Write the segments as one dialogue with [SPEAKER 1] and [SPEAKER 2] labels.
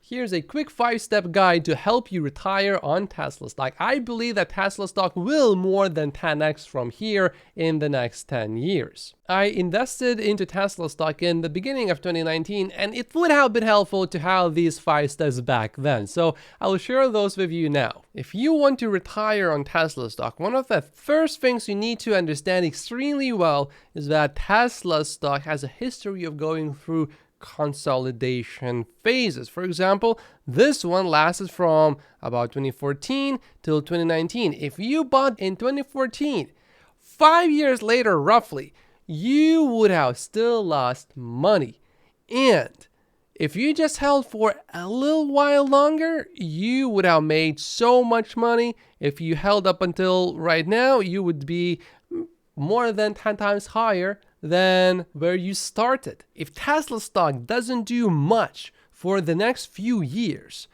[SPEAKER 1] Here's a quick 5-step guide to help you retire on Tesla stock. I believe that Tesla stock will more than 10x from here in the next 10 years. I invested into Tesla stock in the beginning of 2019, and it would have been helpful to have these 5 steps back then. So I'll share those with you now. If you want to retire on Tesla stock, one of the first things you need to understand extremely well is that Tesla stock has a history of going through consolidation phases. For example, this one lasted from about 2014 till 2019. If you bought in 2014, 5 years later roughly, you would have still lost money. And if you just held for a little while longer, you would have made so much money. If you held up until right now, you would be more than 10 times higher than where you started. If Tesla stock doesn't do much for the next few years,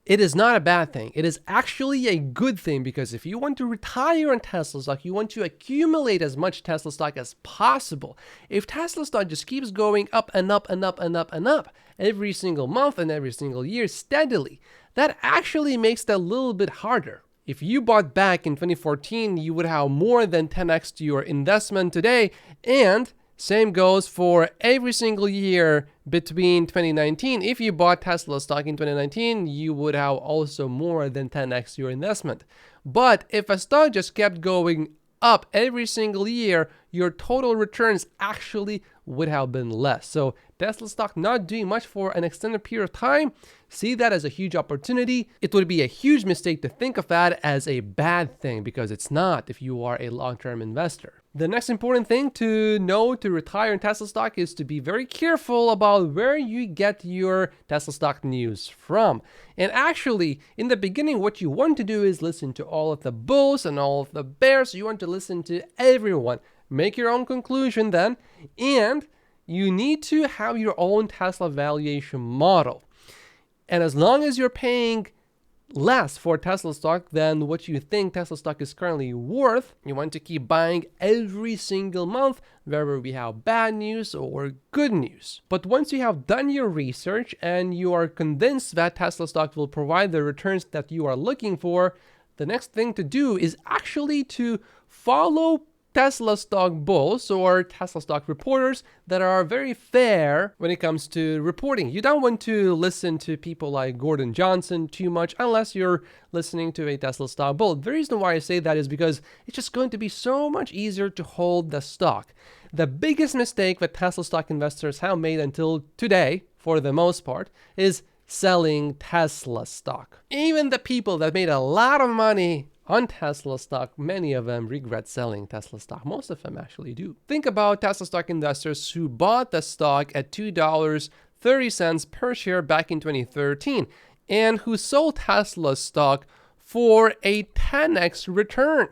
[SPEAKER 1] it is not a bad thing. It is actually a good thing, because if you want to retire on Tesla stock, you want to accumulate as much Tesla stock as possible. If Tesla stock just keeps going up and up and up and up and up every single month and every single year steadily, that actually makes it a little bit harder. If you bought back in 2014, you would have more than 10x to your investment today, and same goes for every single year between 2019. If you bought Tesla stock in 2019, you would have also more than 10x your investment. But if a stock just kept going up every single year, your total returns actually would have been less. So Tesla stock not doing much for an extended period of time, see that as a huge opportunity. It would be a huge mistake to think of that as a bad thing, because it's not if you are a long-term investor. The next important thing to know to retire in Tesla stock is to be very careful about where you get your Tesla stock news from. And actually, in the beginning, what you want to do is listen to all of the bulls and all of the bears. You want to listen to everyone. Make your own conclusion then, and you need to have your own Tesla valuation model. And as long as you're paying less for Tesla stock than what you think Tesla stock is currently worth, you want to keep buying every single month, whether we have bad news or good news. But once you have done your research and you are convinced that Tesla stock will provide the returns that you are looking for, the next thing to do is actually to follow Tesla stock bulls or Tesla stock reporters that are very fair when it comes to reporting. You don't want to listen to people like Gordon Johnson too much unless you're listening to a Tesla stock bull. The reason why I say that is because it's just going to be so much easier to hold the stock. The biggest mistake that Tesla stock investors have made until today, for the most part, is selling Tesla stock. Even the people that made a lot of money on Tesla stock, many of them regret selling Tesla stock. Most of them actually do. Think about Tesla stock investors who bought the stock at $2.30 per share back in 2013 and who sold Tesla stock for a 10x return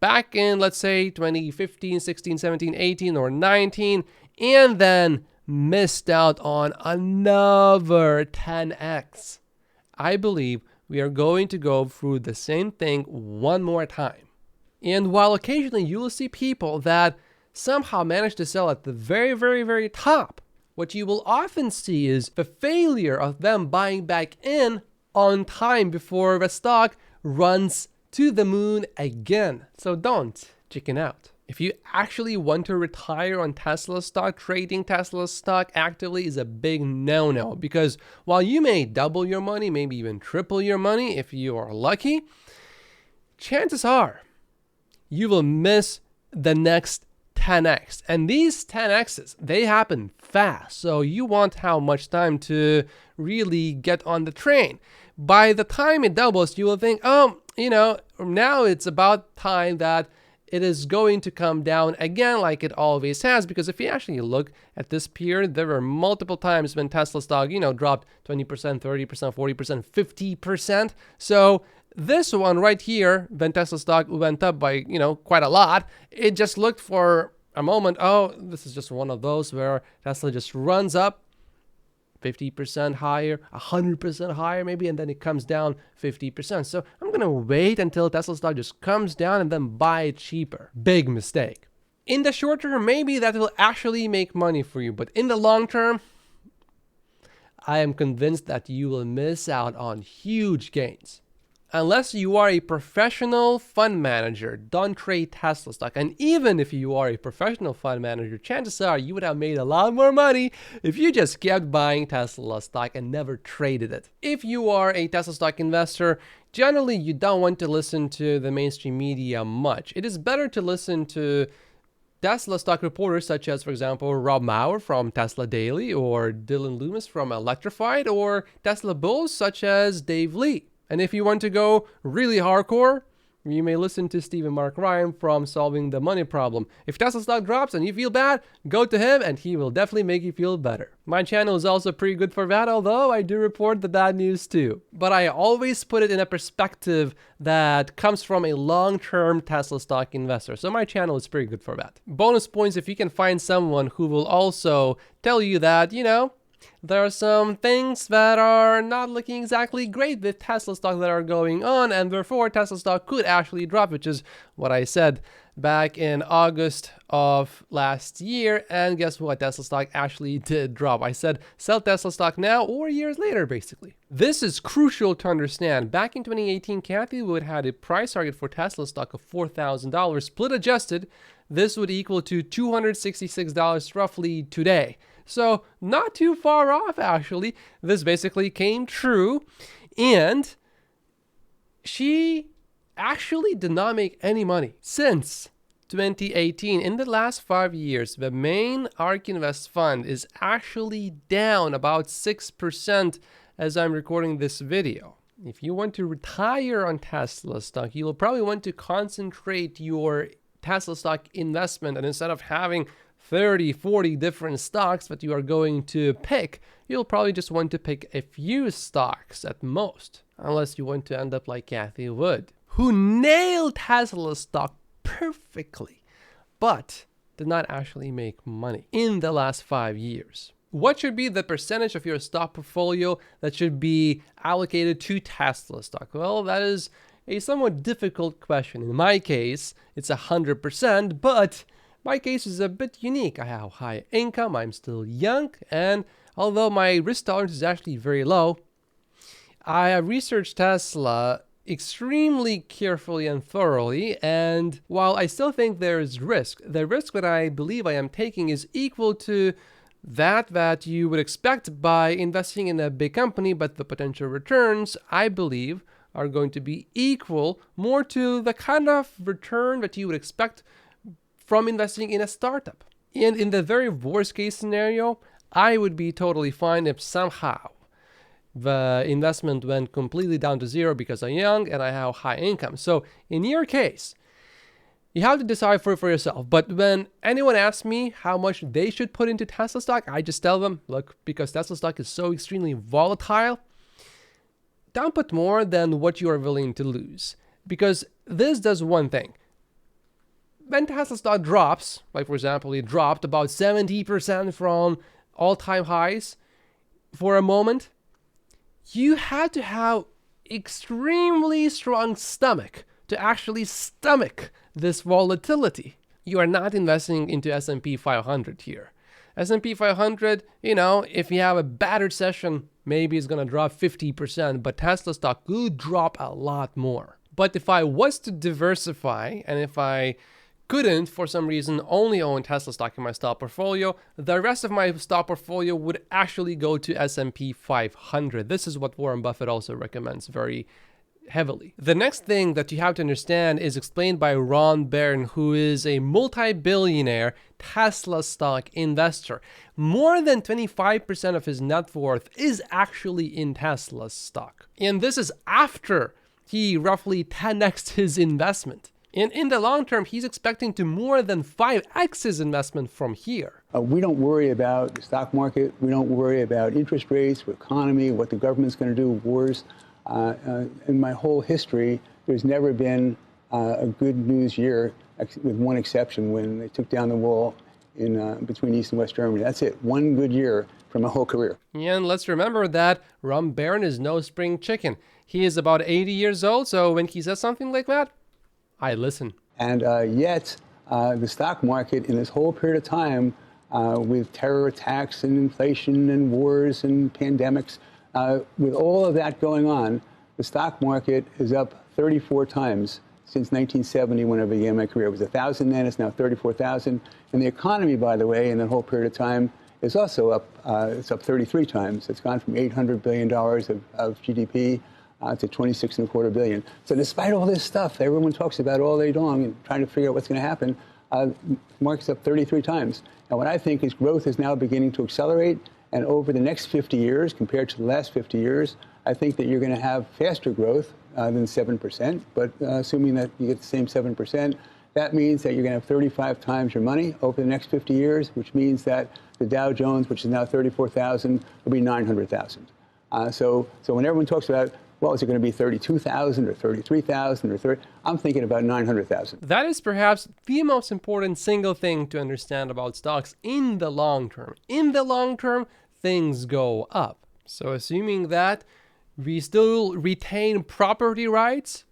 [SPEAKER 1] back in, let's say, 2015, 16, 17, 18, or 19, and then missed out on another 10x. I believe we are going to go through the same thing one more time. And while occasionally you will see people that somehow manage to sell at the very, very, very top, what you will often see is the failure of them buying back in on time before the stock runs to the moon again. So don't chicken out. If you actually want to retire on Tesla stock, trading Tesla stock actively is a big no-no, because while you may double your money, maybe even triple your money if you are lucky, chances are you will miss the next 10x. And these 10x's, they happen fast. So you won't have much time to really get on the train. By the time it doubles, you will think, oh, now it's about time that it is going to come down again like it always has. Because if you actually look at this period, there were multiple times when Tesla stock, dropped 20%, 30%, 40%, 50%. So this one right here, when Tesla stock went up by, quite a lot, it just looked for a moment, oh, this is just one of those where Tesla just runs up 50% higher, 100% higher maybe, and then it comes down 50%. So I'm going to wait until Tesla stock just comes down and then buy it cheaper. Big mistake. In the short term, maybe that will actually make money for you, but in the long term, I am convinced that you will miss out on huge gains. Unless you are a professional fund manager, don't trade Tesla stock. And even if you are a professional fund manager, chances are you would have made a lot more money if you just kept buying Tesla stock and never traded it. If you are a Tesla stock investor, generally you don't want to listen to the mainstream media much. It is better to listen to Tesla stock reporters such as, for example, Rob Maurer from Tesla Daily, or Dylan Loomis from Electrified, or Tesla bulls such as Dave Lee. And if you want to go really hardcore, you may listen to Stephen Mark Ryan from Solving the Money Problem. If Tesla stock drops and you feel bad, go to him and he will definitely make you feel better. My channel is also pretty good for that, although I do report the bad news too. But I always put it in a perspective that comes from a long-term Tesla stock investor. So my channel is pretty good for that. Bonus points if you can find someone who will also tell you that, there are some things that are not looking exactly great with Tesla stock that are going on, and therefore Tesla stock could actually drop, which is what I said back in August of last year. And guess what? Tesla stock actually did drop. I said sell Tesla stock now or years later, basically. This is crucial to understand. Back in 2018, Kathy Wood had a price target for Tesla stock of $4,000. Split adjusted, this would equal to $266 roughly today. So not too far off, actually. This basically came true. And she actually did not make any money since 2018. In the last 5 years, the main ARK Invest fund is actually down about 6% as I'm recording this video. If you want to retire on Tesla stock, you will probably want to concentrate your Tesla stock investment, and instead of having 30, 40 different stocks that you are going to pick, you'll probably just want to pick a few stocks at most, unless you want to end up like Kathy Wood, who nailed Tesla stock perfectly, but did not actually make money in the last 5 years. What should be the percentage of your stock portfolio that should be allocated to Tesla stock? Well, that is a somewhat difficult question. In my case, it's 100%, but my case is a bit unique. I have high income, I'm still young, and although my risk tolerance is actually very low, I have researched Tesla extremely carefully and thoroughly, and while I still think there is risk, the risk that I believe I am taking is equal to that you would expect by investing in a big company, but the potential returns, I believe, are going to be equal more to the kind of return that you would expect from investing in a startup. And in the very worst case scenario, I would be totally fine if somehow the investment went completely down to zero because I'm young and I have high income. So in your case, you have to decide for yourself. But when anyone asks me how much they should put into Tesla stock, I just tell them, look, because Tesla stock is so extremely volatile, don't put more than what you are willing to lose. Because this does one thing. When Tesla stock drops, like for example, it dropped about 70% from all-time highs for a moment, you had to have extremely strong stomach to actually stomach this volatility. You are not investing into S&P 500 here. S&P 500, if you have a bad recession, maybe it's going to drop 50%, but Tesla stock could drop a lot more. But if I was to diversify, and if I couldn't, for some reason, only own Tesla stock in my stock portfolio, the rest of my stock portfolio would actually go to S&P 500. This is what Warren Buffett also recommends very heavily. The next thing that you have to understand is explained by Ron Barron, who is a multi-billionaire Tesla stock investor. More than 25% of his net worth is actually in Tesla stock. And this is after he roughly 10x'd his investment. And in the long term, he's expecting to more than 5x his investment from here.
[SPEAKER 2] We don't worry about the stock market. We don't worry about interest rates, economy, what the government's going to do, wars. In my whole history, there's never been a good news year, with one exception, when they took down the wall in between East and West Germany. That's it. One good year from my whole career.
[SPEAKER 1] And let's remember that Ron Barron is no spring chicken. He is about 80 years old, so when he says something like that, I listen.
[SPEAKER 2] And yet, the stock market in this whole period of time with terror attacks and inflation and wars and pandemics. With all of that going on, the stock market is up 34 times since 1970 when I began my career. It was 1,000 then, it's now 34,000. And the economy, by the way, in that whole period of time is also up. It's up 33 times. It's gone from $800 billion of GDP to $26.25 billion. So despite all this stuff everyone talks about all day long and trying to figure out what's going to happen, the market's up 33 times. And what I think is growth is now beginning to accelerate. And over the next 50 years, compared to the last 50 years, I think that you're going to have faster growth than 7%. But assuming that you get the same 7%, that means that you're going to have 35 times your money over the next 50 years, which means that the Dow Jones, which is now 34,000, will be 900,000. So when everyone talks about, well, is it going to be 32,000 or 33,000 or 30? I'm thinking about 900,000.
[SPEAKER 1] That is perhaps the most important single thing to understand about stocks in the long term. In the long term, things go up. So assuming that we still retain property rights,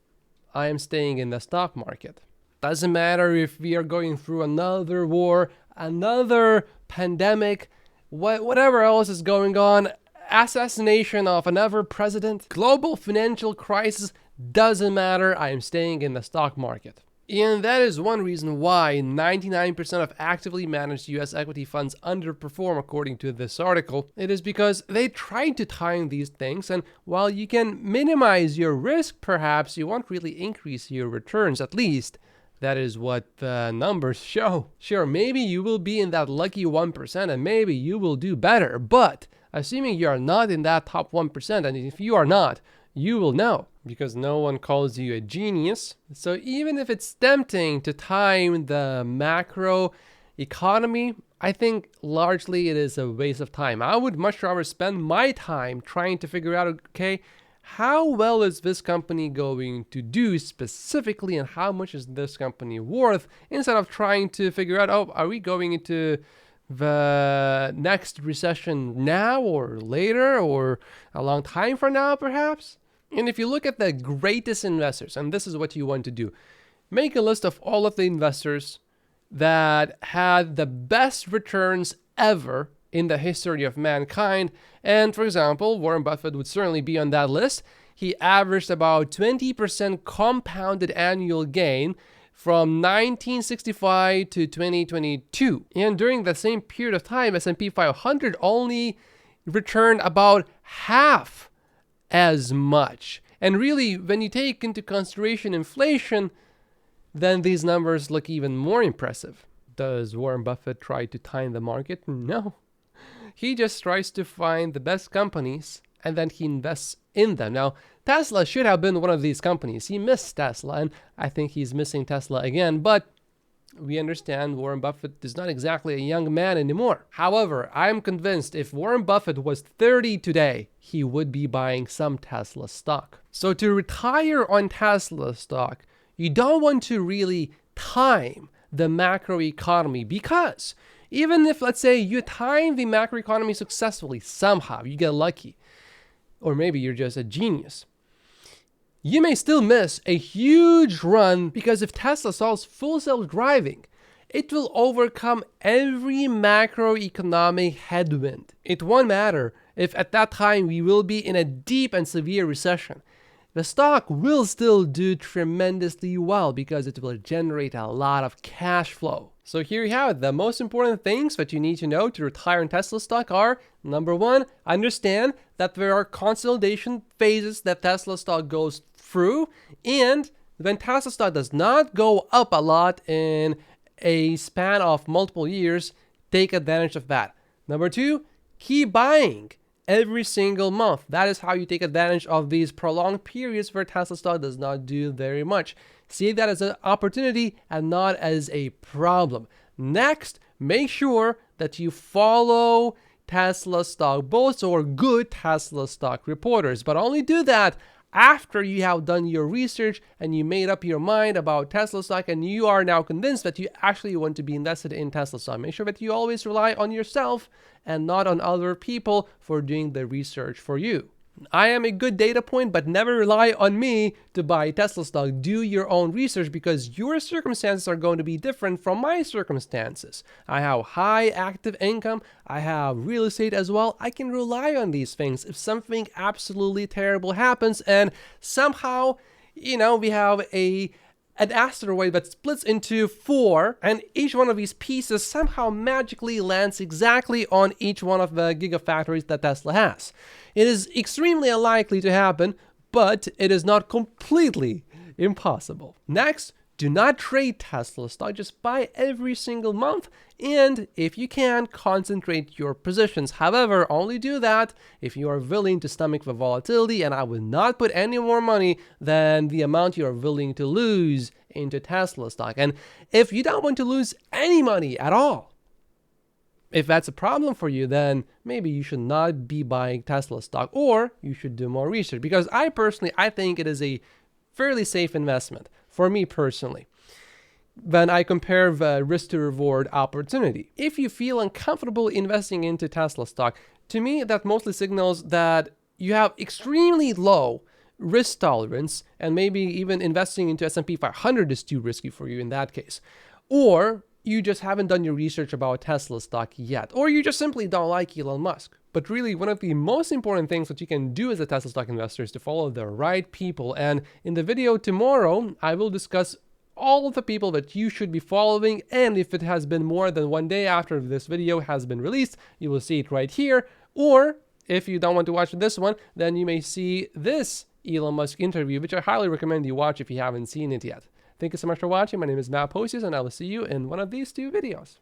[SPEAKER 1] I am staying in the stock market. Doesn't matter if we are going through another war, another pandemic, whatever else is going on, assassination of another president, global financial crisis, doesn't matter, I am staying in the stock market. And that is one reason why 99% of actively managed US equity funds underperform according to this article. It is because they try to time these things, and while you can minimize your risk, perhaps you won't really increase your returns, at least that is what the numbers show. Sure, maybe you will be in that lucky 1% and maybe you will do better, but assuming you are not in that top 1%, and if you are not, you will know because no one calls you a genius. So even if it's tempting to time the macro economy, I think largely it is a waste of time. I would much rather spend my time trying to figure out, okay, how well is this company going to do specifically and how much is this company worth, instead of trying to figure out, oh, are we going into the next recession now or later or a long time from now perhaps? And if you look at the greatest investors, and this is what you want to do, make a list of all of the investors that had the best returns ever in the history of mankind. And for example, Warren Buffett would certainly be on that list. He averaged about 20% compounded annual gain from 1965 to 2022. And during the same period of time, S&P 500 only returned about half as much. And really, when you take into consideration inflation, then these numbers look even more impressive. Does Warren Buffett try to time the market? No. He just tries to find the best companies and then he invests in them. Now, Tesla should have been one of these companies. He missed Tesla, and I think he's missing Tesla again, but we understand Warren Buffett is not exactly a young man anymore. However, I'm convinced if Warren Buffett was 30 today, he would be buying some Tesla stock. So to retire on Tesla stock, you don't want to really time the macroeconomy, because even if, let's say, you time the macroeconomy successfully somehow, you get lucky, or maybe you're just a genius, you may still miss a huge run, because if Tesla solves full self-driving, it will overcome every macroeconomic headwind. It won't matter if at that time we will be in a deep and severe recession. The stock will still do tremendously well because it will generate a lot of cash flow. So here you have it. The most important things that you need to know to retire in Tesla stock are, number one, understand that there are consolidation phases that Tesla stock goes through, and when Tesla stock does not go up a lot in a span of multiple years, take advantage of that. Number two, keep buying every single month. That is how you take advantage of these prolonged periods where Tesla stock does not do very much. See that as an opportunity and not as a problem. Next, make sure that you follow Tesla stock bulls or good Tesla stock reporters, but only do that after you have done your research and you made up your mind about Tesla stock and you are now convinced that you actually want to be invested in Tesla stock. Make sure that you always rely on yourself and not on other people for doing the research for you. I am a good data point, but never rely on me to buy Tesla stock. Do your own research because your circumstances are going to be different from my circumstances. I have high active income. I have real estate as well. I can rely on these things. If something absolutely terrible happens and somehow, we have an asteroid that splits into 4, and each one of these pieces somehow magically lands exactly on each one of the gigafactories that Tesla has. It is extremely unlikely to happen, but it is not completely impossible. Next, do not trade Tesla stock, just buy every single month, and if you can, concentrate your positions. However, only do that if you are willing to stomach the volatility, and I would not put any more money than the amount you are willing to lose into Tesla stock. And if you don't want to lose any money at all, if that's a problem for you, then maybe you should not be buying Tesla stock, or you should do more research, because I think it is a fairly safe investment for me personally when I compare the risk to reward opportunity. If you feel uncomfortable investing into Tesla stock, to me that mostly signals that you have extremely low risk tolerance, and maybe even investing into S&P 500 is too risky for you in that case. Or you just haven't done your research about Tesla stock yet, or you just simply don't like Elon Musk. But really, one of the most important things that you can do as a Tesla stock investor is to follow the right people. And in the video tomorrow, I will discuss all of the people that you should be following. And if it has been more than one day after this video has been released, you will see it right here. Or if you don't want to watch this one, then you may see this Elon Musk interview, which I highly recommend you watch if you haven't seen it yet. Thank you so much for watching. My name is Matt Posius, and I will see you in one of these 2 videos.